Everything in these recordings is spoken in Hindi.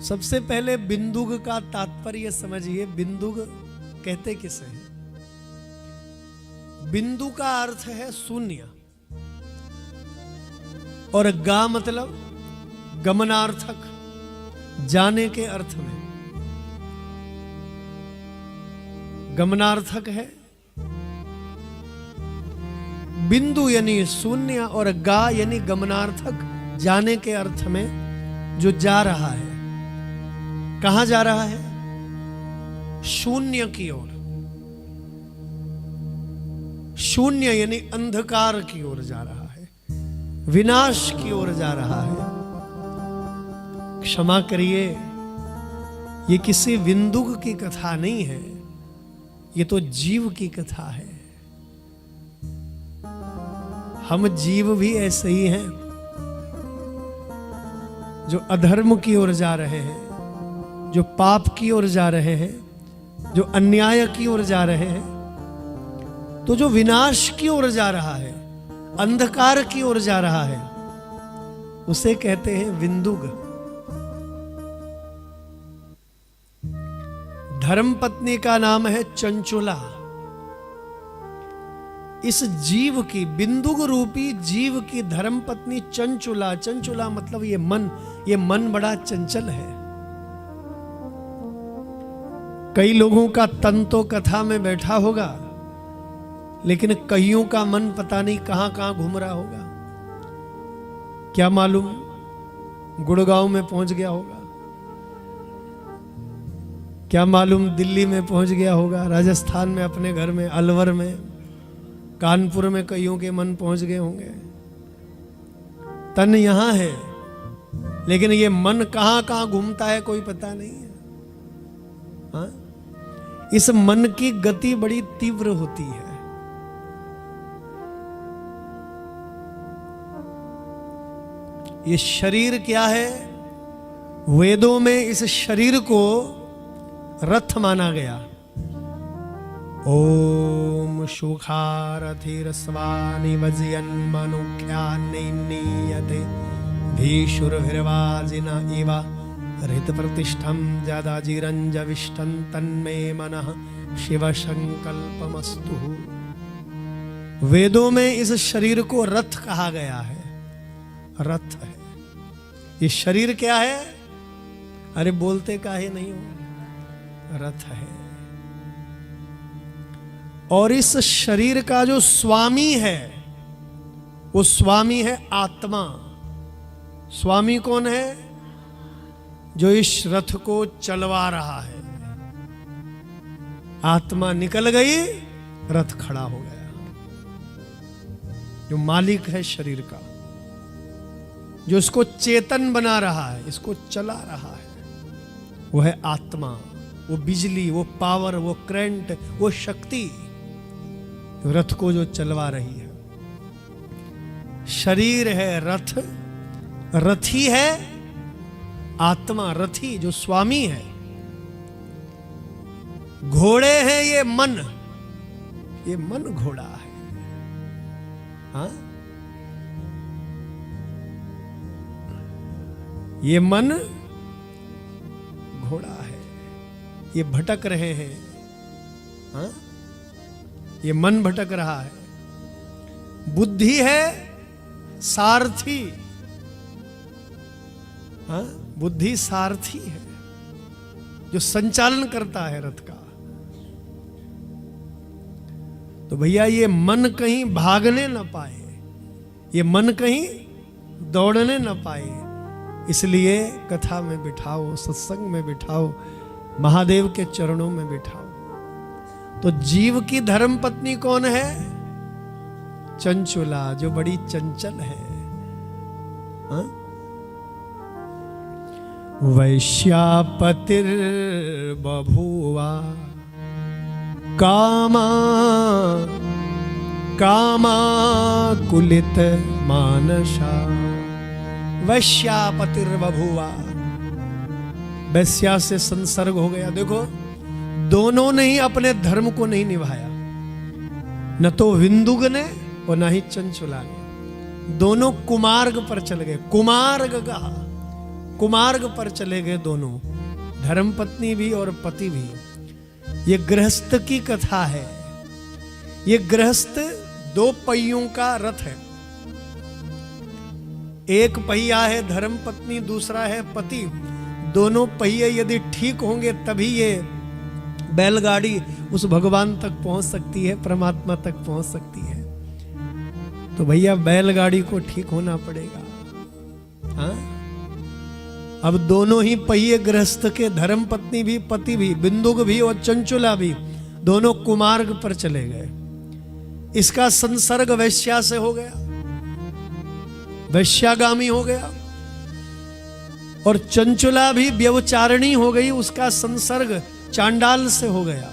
सबसे पहले बिंदुग का तात्पर्य समझिए। बिंदुग कहते किसे हैं? बिंदु का अर्थ है शून्य और गा मतलब गमनार्थक, जाने के अर्थ में गमनार्थक है। बिंदु यानी शून्य और गा यानी गमनार्थक, जाने के अर्थ में जो जा रहा है। कहां जा रहा है? शून्य की ओर। शून्य यानी अंधकार की ओर जा रहा है, विनाश की ओर जा रहा है। क्षमा करिए, ये किसी बिंदुक की कथा नहीं है, ये तो जीव की कथा है। हम जीव भी ऐसे ही हैं जो अधर्म की ओर जा रहे हैं, जो पाप की ओर जा रहे हैं, जो अन्याय की ओर जा रहे हैं। तो जो विनाश की ओर जा रहा है, अंधकार की ओर जा रहा है, उसे कहते हैं बिंदुग। धर्मपत्नी का नाम है चंचुला। इस जीव की, बिंदुग रूपी जीव की धर्मपत्नी चंचुला। चंचुला मतलब ये मन बड़ा चंचल है। कई लोगों का तन तो कथा में बैठा होगा, लेकिन कईयों का मन पता नहीं कहां कहां घूम रहा होगा। क्या मालूम गुड़गांव में पहुंच गया होगा, क्या मालूम दिल्ली में पहुंच गया होगा, राजस्थान में अपने घर में, अलवर में, कानपुर में कईयों के मन पहुंच गए होंगे। तन यहां है, लेकिन ये मन कहां कहां घूमता है कोई पता नहीं है। हाँ? इस मन की गति बड़ी तीव्र होती है। ये शरीर क्या है? वेदों में इस शरीर को रथ माना गया। ओम सुखारथिरस्वानि वजयन् मनुख्यान्नियते भीषुर्भिर्वाजिना इव हृत प्रतिष्ठम जादाजिरंजविष्टं तन्मे मनः शिव संकल्पमस्तु। वेदों में इस शरीर को रथ कहा गया है। रथ है ये शरीर। क्या है? अरे बोलते काहे नहीं हो? रथ है। और इस शरीर का जो स्वामी है, वो स्वामी है आत्मा। स्वामी कौन है? जो इस रथ को चलवा रहा है। आत्मा निकल गई, रथ खड़ा हो गया। जो मालिक है शरीर का, जो इसको चेतन बना रहा है, इसको चला रहा है, वो है आत्मा। वो बिजली, वो पावर, वो करंट, वो शक्ति रथ को जो चलवा रही है। शरीर है रथ, रथी है आत्मा। रथी जो स्वामी है। घोड़े हैं ये मन घोड़ा है। हाँ? ये मन घोड़ा है। ये भटक रहे हैं। हाँ? ये मन भटक रहा है। बुद्धि है सारथी। हाँ? बुद्धि सारथी है जो संचालन करता है रथ का। तो भैया ये मन कहीं भागने न पाए, ये मन कहीं दौड़ने न पाए, इसलिए कथा में बिठाओ, सत्संग में बिठाओ, महादेव के चरणों में बिठाओ। तो जीव की धर्मपत्नी कौन है? चंचुला, जो बड़ी चंचल है। हाँ? वैश्यापतिर्बभूवा कामा कामाकुलित मानसा। वैश्यापतिर्बभूवा, वैश्या से संसर्ग हो गया। देखो, दोनों ने ही अपने धर्म को नहीं निभाया, न तो विंदुग ने और न ही चंचुला ने। दोनों कुमार्ग पर चल गए। कुमार्ग कहा, कुमार्ग पर चले गए दोनों, धर्मपत्नी भी और पति भी। ये गृहस्थ की कथा है। ये गृहस्थ दो पहियों का रथ है। एक पहिया है धर्मपत्नी, दूसरा है पति। दोनों पहिए यदि ठीक होंगे तभी ये बैलगाड़ी उस भगवान तक पहुंच सकती है, परमात्मा तक पहुंच सकती है। तो भैया बैलगाड़ी को ठीक होना पड़ेगा। हाँ? अब दोनों ही पहिए गृहस्थ के, धर्मपत्नी भी पति भी, बिंदुक भी और चंचुला भी, दोनों कुमार्ग पर चले गए। इसका संसर्ग वैश्या से हो गया, वैश्यागामी हो गया, और चंचुला भी व्यभिचारिणी हो गई, उसका संसर्ग चांडाल से हो गया।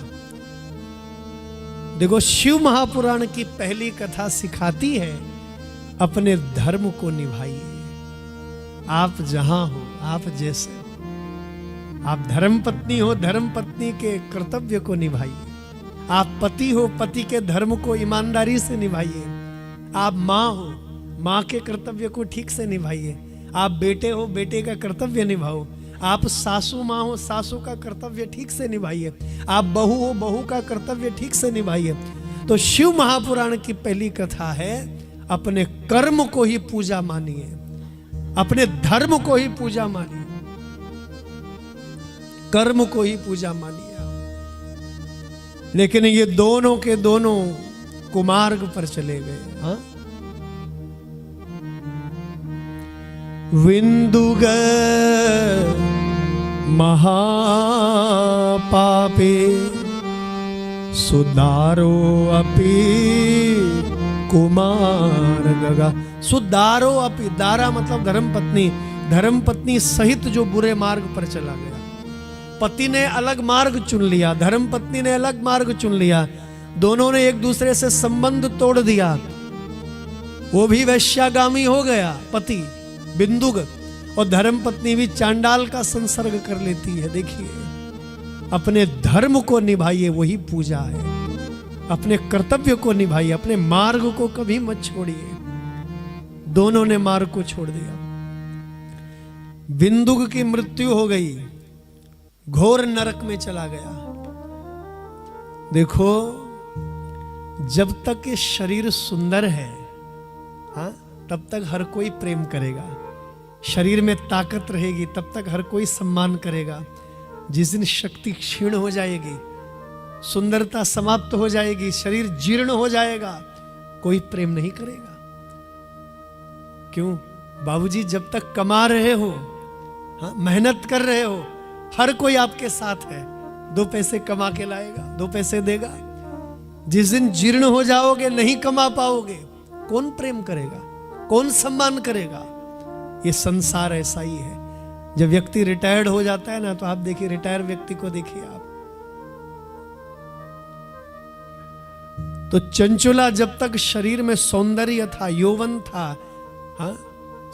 देखो, शिव महापुराण की पहली कथा सिखाती है अपने धर्म को निभाइए। आप जहां हो, आप जैसे हो, आप धर्मपत्नी हो, धर्मपत्नी के कर्तव्य को निभाइए। आप पति हो, पति के धर्म को ईमानदारी से निभाइए। आप माँ हो, माँ के कर्तव्य को ठीक से निभाइए। आप बेटे हो, बेटे का कर्तव्य निभाओ। आप सासू माँ हो, सासू का कर्तव्य ठीक से निभाइए। आप बहू हो, बहू का कर्तव्य ठीक से निभाइए। तो शिव महापुराण की पहली कथा है अपने कर्म को ही पूजा मानिए, अपने धर्म को ही पूजा मानिए, कर्म को ही पूजा मानिए। लेकिन ये दोनों के दोनों कुमार्ग पर चले गए। हाँ? विंदुग महापापे सुदारो अपि कुमार्गगा। सुदारो अपि, दारा मतलब धर्मपत्नी, धर्मपत्नी सहित जो बुरे मार्ग पर चला गया। पति ने अलग मार्ग चुन लिया, धर्मपत्नी ने अलग मार्ग चुन लिया। दोनों ने एक दूसरे से संबंध तोड़ दिया। वो भी वैश्यागामी हो गया पति बिंदुक, और धर्मपत्नी भी चांडाल का संसर्ग कर लेती है। देखिए, अपने धर्म को निभाइए, वही पूजा है। अपने कर्तव्य को निभाइए, अपने मार्ग को कभी मत छोड़िए। दोनों ने मार्ग को छोड़ दिया। बिंदुक की मृत्यु हो गई, घोर नरक में चला गया। देखो, जब तक ये शरीर सुंदर है, हाँ, तब तक हर कोई प्रेम करेगा। शरीर में ताकत रहेगी तब तक हर कोई सम्मान करेगा। जिस दिन शक्ति क्षीण हो जाएगी, सुंदरता समाप्त हो जाएगी, शरीर जीर्ण हो जाएगा, कोई प्रेम नहीं करेगा। क्यों? बाबूजी जब तक कमा रहे हो, हाँ, मेहनत कर रहे हो, हर कोई आपके साथ है, 2 पैसे कमा के लाएगा, 2 पैसे देगा। जिस दिन जीर्ण हो जाओगे, नहीं कमा पाओगे, कौन प्रेम करेगा, कौन सम्मान करेगा? ये संसार ऐसा ही है। जब व्यक्ति रिटायर्ड हो जाता है ना, तो आप देखिए, रिटायर व्यक्ति को देखिए आप, तो चंचुला जब तक शरीर में सौंदर्य था, यौवन था, हाँ,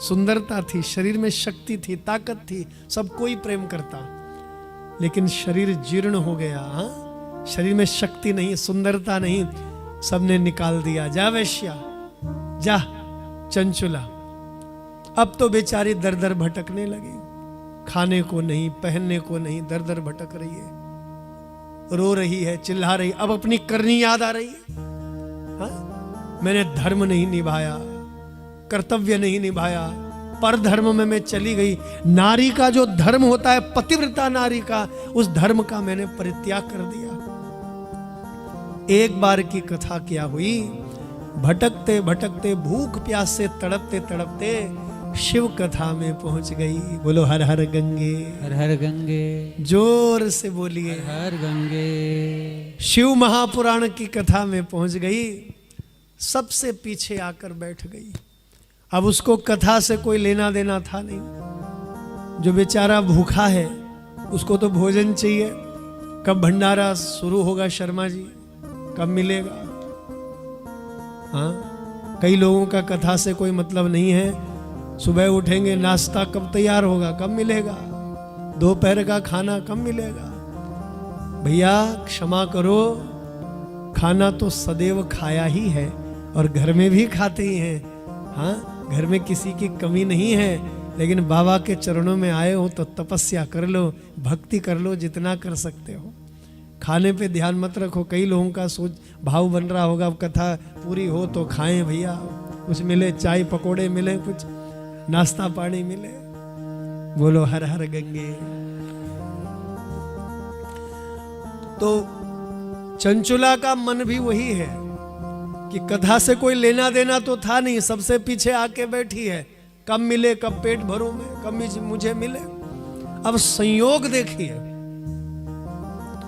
सुंदरता थी, शरीर में शक्ति थी, ताकत थी, सब कोई प्रेम करता। लेकिन शरीर जीर्ण हो गया, हाँ, शरीर में शक्ति नहीं, सुंदरता नहीं, सबने निकाल दिया। जा वैश्या, जा चंचुला। अब तो बेचारी दर दर भटकने लगी, खाने को नहीं, पहनने को नहीं, दर दर भटक रही है, रो रही है, चिल्ला रही। अब अपनी करनी याद आ रही है। हाँ? मैंने धर्म नहीं निभाया, कर्तव्य नहीं निभाया, पर धर्म में मैं चली गई। नारी का जो धर्म होता है, पतिव्रता नारी का, उस धर्म का मैंने परित्याग कर दिया। एक बार की कथा क्या हुई, भटकते भटकते, भूख प्यास से तड़पते तड़पते शिव कथा में पहुंच गई। बोलो हर हर गंगे, हर हर गंगे, जोर से बोलिए हर गंगे। शिव महापुराण की कथा में पहुंच गई, सबसे पीछे आकर बैठ गई। अब उसको कथा से कोई लेना देना था नहीं। जो बेचारा भूखा है, उसको तो भोजन चाहिए। कब भंडारा शुरू होगा शर्मा जी, कब मिलेगा? हाँ, कई लोगों का कथा से कोई मतलब नहीं है। सुबह उठेंगे, नाश्ता कब तैयार होगा, कब मिलेगा? दोपहर का खाना कब मिलेगा? भैया क्षमा करो, खाना तो सदैव खाया ही है और घर में भी खाते ही हैं। हाँ, घर में किसी की कमी नहीं है, लेकिन बाबा के चरणों में आए हो तो तपस्या कर लो, भक्ति कर लो जितना कर सकते हो। खाने पे ध्यान मत रखो। कई लोगों का सोच भाव बन रहा होगा, अब कथा पूरी हो तो खाएं भैया, कुछ मिले, चाय पकोड़े मिले, कुछ नाश्ता पानी मिले। बोलो हर हर गंगे। तो चंचुला का मन भी वही है कि कथा से कोई लेना देना तो था नहीं, सबसे पीछे आके बैठी है, कब मिले, कब पेट भरूं मैं, कब मुझे मिले। अब संयोग देखिए,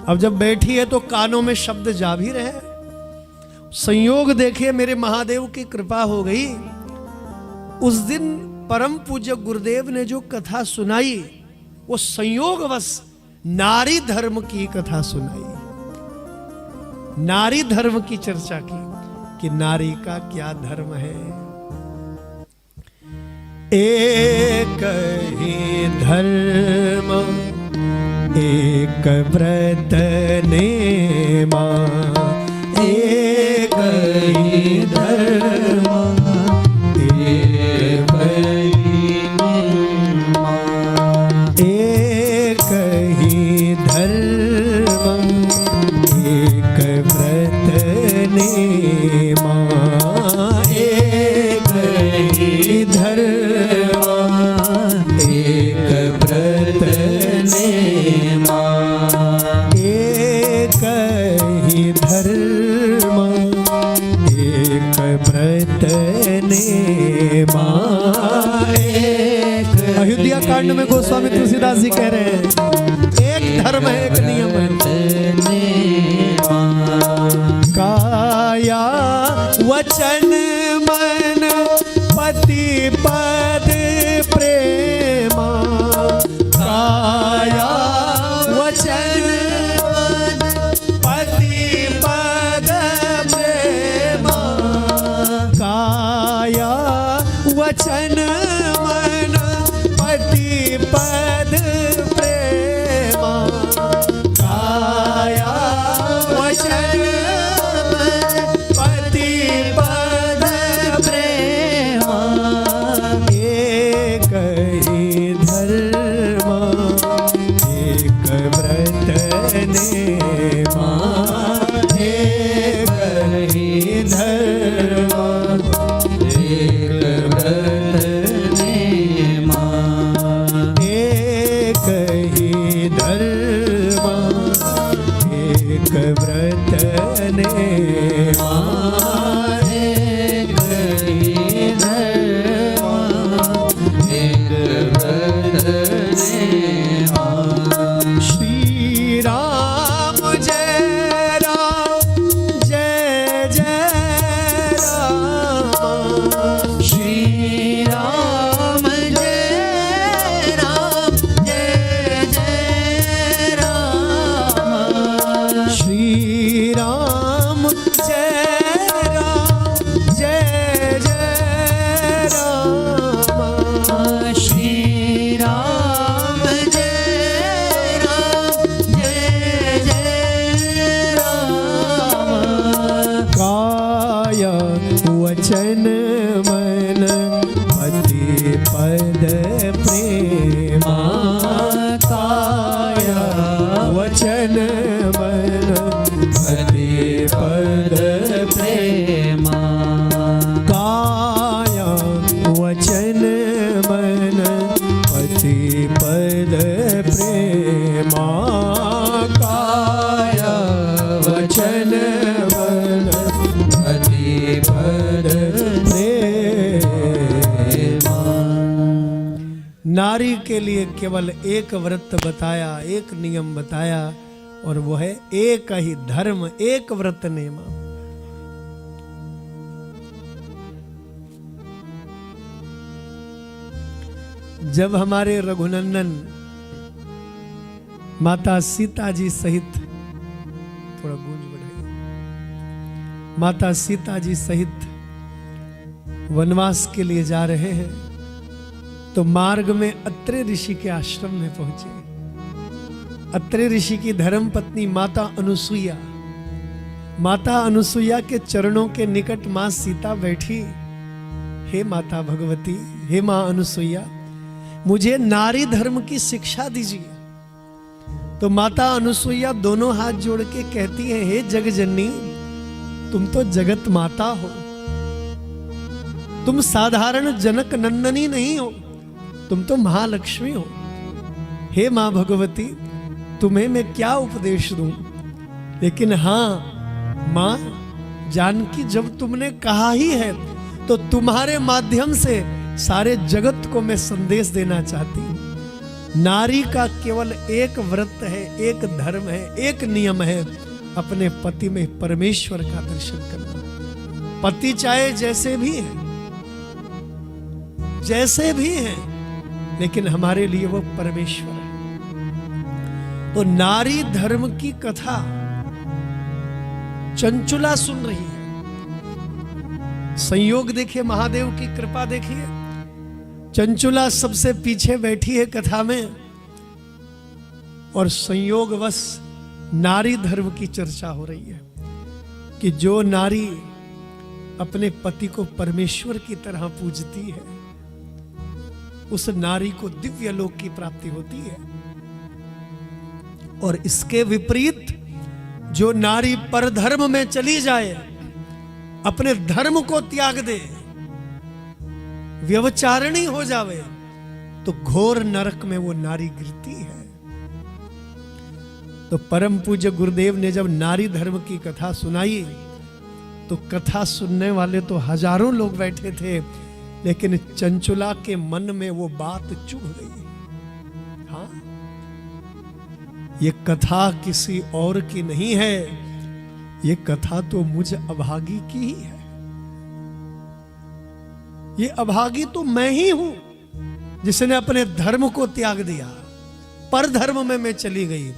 अब जब बैठी है तो कानों में शब्द जा भी रहे। संयोग देखिए, मेरे महादेव की कृपा हो गई। उस दिन परम पूज्य गुरुदेव ने जो कथा सुनाई, वो संयोगवश नारी धर्म की कथा सुनाई, नारी धर्म की चर्चा की कि नारी का क्या धर्म है। एक ही धर्म एक व्रत नेमा, एक ही धर्म एक ही नेमा, एक ही धर्म एक व्रत नेमा, एक ही धर्म एक व्रत नेमा, एक ही धर्म एक व्रत नेमा। अयोध्या कांड में गोस्वामी तुलसीदास जी कह रहे हैं, एक धर्म है, एक नियम है। काया वचन मन पति पद प्रेमा, काया वचन पति पद प्रेमा, काया वचन मन पति पद प्रेमा, काया वचन पति पद प्रेमा, एक ही धर्म एक व्रत नेमा, एक ही धर्म एक व्रत नेमा, एक ही धर्म एक व्रत नेमा, एक ही धर्म एक व्रत नेमा। श्री राम जय राम जय जय राम, श्री राम जय राम जय जय राम, श्री राम जय राम जय जय राम, श्री राम जय राम जय जय राम। काया वचन मन पति पद प्रेमा, काया वचन मन पति पद प्रेमा, काया वचन मन पति पद प्रेमा, काया वचन मन पति पद प्रेमा। नारी के लिए केवल एक व्रत बताया, एक नियम बताया, और वो है एक ही धर्म एक व्रत नेमा। जब हमारे रघुनंदन माता सीता जी सहित, थोड़ा गूंज बढ़ाइए, माता सीता जी सहित वनवास के लिए जा रहे हैं, तो मार्ग में अत्रे ऋषि के आश्रम में पहुंचे। अत्रे ऋषि की धर्म पत्नी माता अनुसुईया, माता अनुसुईया के चरणों के निकट मां सीता बैठी। हे माता भगवती, हे मां अनुसुईया, मुझे नारी धर्म की शिक्षा दीजिए। तो माता अनुसुईया दोनों हाथ जोड़ के कहती हैं, हे जग जननी, तुम तो जगत माता हो, तुम साधारण जनक नंदनी नहीं हो, तुम तो महालक्ष्मी हो। हे मां भगवती, तुम्हें मैं क्या उपदेश दूं? लेकिन हां मां जानकी, जब तुमने कहा ही है तो तुम्हारे माध्यम से सारे जगत को मैं संदेश देना चाहती हूं। नारी का केवल एक व्रत है, एक धर्म है, एक नियम है, अपने पति में परमेश्वर का दर्शन करना। पति चाहे जैसे भी है, जैसे भी है, लेकिन हमारे लिए वो परमेश्वर है। तो नारी धर्म की कथा चंचुला सुन रही है। संयोग देखिए, महादेव की कृपा देखिए, चंचुला सबसे पीछे बैठी है कथा में, और संयोगवश नारी धर्म की चर्चा हो रही है कि जो नारी अपने पति को परमेश्वर की तरह पूजती है, उस नारी को दिव्य लोक की प्राप्ति होती है। और इसके विपरीत जो नारी परधर्म में चली जाए, अपने धर्म को त्याग दे, व्यभिचारिणी हो जावे, तो घोर नरक में वो नारी गिरती है। तो परम पूज्य गुरुदेव ने जब नारी धर्म की कथा सुनाई, तो कथा सुनने वाले तो हजारों लोग बैठे थे, लेकिन चंचुला के मन में वो बात चुभ गई। हाँ, ये कथा किसी और की नहीं है, ये कथा तो मुझ अभागी की ही है। ये अभागी तो मैं ही हूं, जिसने अपने धर्म को त्याग दिया, पर धर्म में मैं चली गई,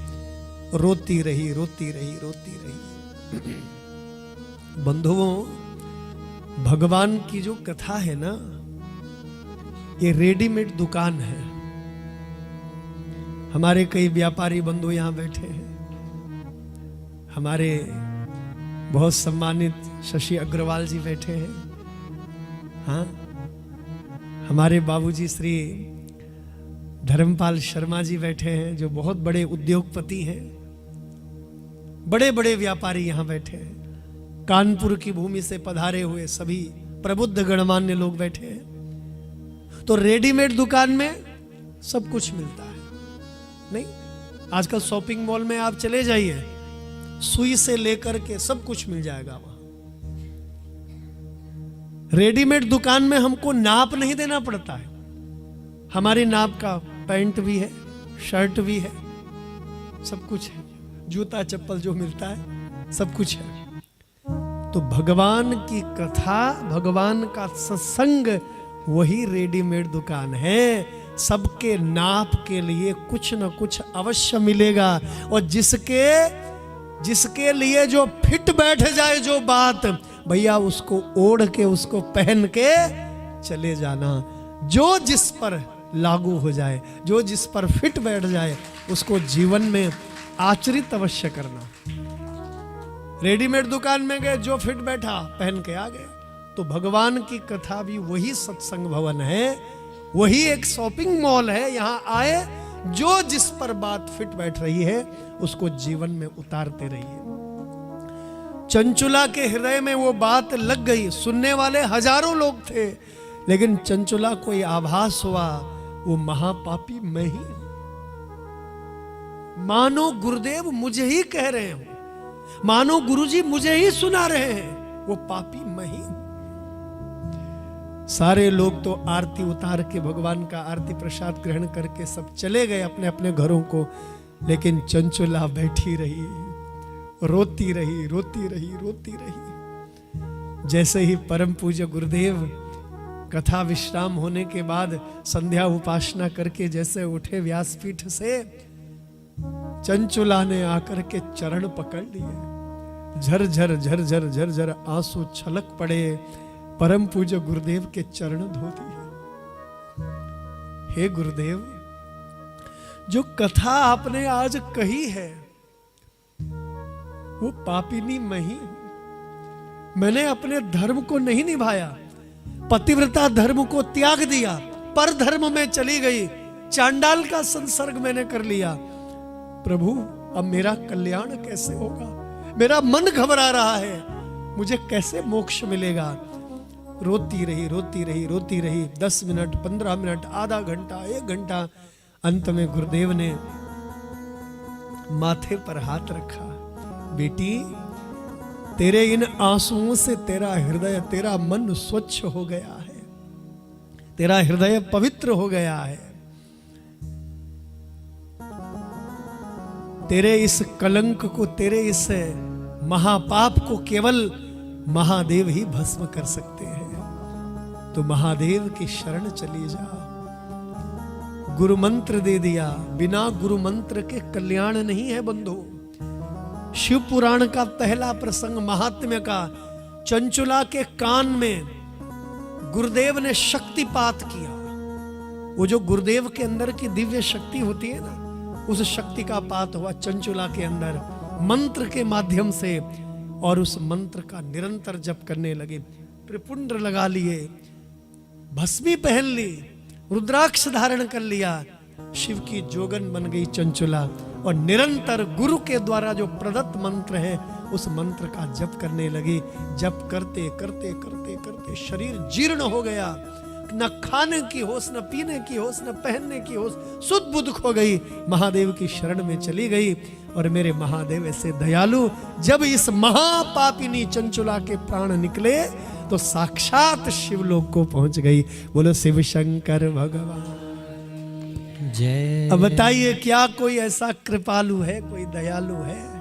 रोती रही, रोती रही, रोती रही। बंधुओं, भगवान की जो कथा है ना, ये रेडीमेड दुकान है। हमारे कई व्यापारी बंधु यहां बैठे हैं। हमारे बहुत सम्मानित शशि अग्रवाल जी बैठे हैं। हाँ, हमारे बाबूजी श्री धर्मपाल शर्मा जी बैठे हैं, जो बहुत बड़े उद्योगपति हैं। बड़े बड़े व्यापारी यहां बैठे हैं। कानपुर की भूमि से पधारे हुए सभी प्रबुद्ध गणमान्य लोग बैठे हैं। तो रेडीमेड दुकान में सब कुछ मिलता है। नहीं, आजकल शॉपिंग मॉल में आप चले जाइए, सुई से लेकर के सब कुछ मिल जाएगा वहां। रेडीमेड दुकान में हमको नाप नहीं देना पड़ता है। हमारी नाप का पैंट भी है, शर्ट भी है, सब कुछ है। जूता चप्पल जो मिलता है सब कुछ है। तो भगवान की कथा, भगवान का सत्संग, वही रेडीमेड दुकान है। सबके नाप के लिए कुछ न कुछ अवश्य मिलेगा, और जिसके लिए जो फिट बैठ जाए जो बात, भैया उसको ओढ़ के, उसको पहन के चले जाना। जो जिस पर लागू हो जाए, जो जिस पर फिट बैठ जाए, उसको जीवन में आचरित अवश्य करना। रेडीमेड दुकान में गए, जो फिट बैठा पहन के आ गए। तो भगवान की कथा भी वही सत्संग भवन है, वही एक शॉपिंग मॉल है। यहां आए, जो जिस पर बात फिट बैठ रही है, उसको जीवन में उतारते रहिए। चंचुला के हृदय में वो बात लग गई। सुनने वाले हजारों लोग थे, लेकिन चंचुला को ये आभास हुआ, वो महापापी मैं ही, मानो गुरुदेव मुझे ही कह रहे हो, मानो गुरुजी मुझे ही सुना रहे हैं, वो पापी मैं ही। सारे लोग तो आरती उतार के, भगवान का आरती प्रसाद ग्रहण करके सब चले गए अपने अपने घरों को, लेकिन चंचुला बैठी रही, रोती रही, रोती रही, रोती रही। जैसे ही परम पूज्य गुरुदेव कथा विश्राम होने के बाद संध्या उपासना करके जैसे उठे व्यासपीठ से, चंचुला ने आकर के चरण पकड़ लिए। झरझर झरझर झरझर आंसू छलक पड़े। परम पूज्य गुरुदेव के चरण धो दिए। हे गुरुदेव, जो कथा आपने आज कही है, वो पापिनी मैं ही हूं। मैंने अपने धर्म को नहीं निभाया, पतिव्रता धर्म को त्याग दिया, पर धर्म में चली गई। चांडाल का संसर्ग मैंने कर लिया, प्रभु अब मेरा कल्याण कैसे होगा? मेरा मन घबरा रहा है, मुझे कैसे मोक्ष मिलेगा? रोती रही रोती रही रोती रही, 10 मिनट 15 मिनट, आधा घंटा, 1 घंटा। अंत में गुरुदेव ने माथे पर हाथ रखा, बेटी तेरे इन आंसुओं से तेरा हृदय, तेरा मन स्वच्छ हो गया है, तेरा हृदय पवित्र हो गया है। तेरे इस कलंक को, तेरे इस महापाप को केवल महादेव ही भस्म कर सकते हैं। तो महादेव की शरण चली जा। गुरु मंत्र दे दिया, बिना गुरु मंत्र के कल्याण नहीं है बंधु। शिव पुराण का पहला प्रसंग महात्म्य का, चंचुला के कान में गुरुदेव ने शक्तिपात किया। वो जो गुरुदेव के अंदर की दिव्य शक्ति होती है ना, उस शक्ति का पात हुआ चंचुला के अंदर मंत्र के माध्यम से, और उस मंत्र का निरंतर जप करने लगे। त्रिपुंड लगा लिए, भस्मी पहन ली, रुद्राक्ष धारण कर लिया, शिव की जोगन बन गई चंचुला। और निरंतर गुरु के द्वारा जो प्रदत्त मंत्र है, उस मंत्र का जप करने लगे। जप करते करते करते करते शरीर जीर्ण हो गया, न खाने की होश, न पीने की होश, न पहनने की होश, सुध बुध खो गई। महादेव की शरण में चली गई। और मेरे महादेव ऐसे दयालु, जब इस महापापिनी चंचुला के प्राण निकले तो साक्षात शिवलोक को पहुंच गई। बोलो शिव शंकर भगवान जय। अब बताइए, क्या कोई ऐसा कृपालु है, कोई दयालु है?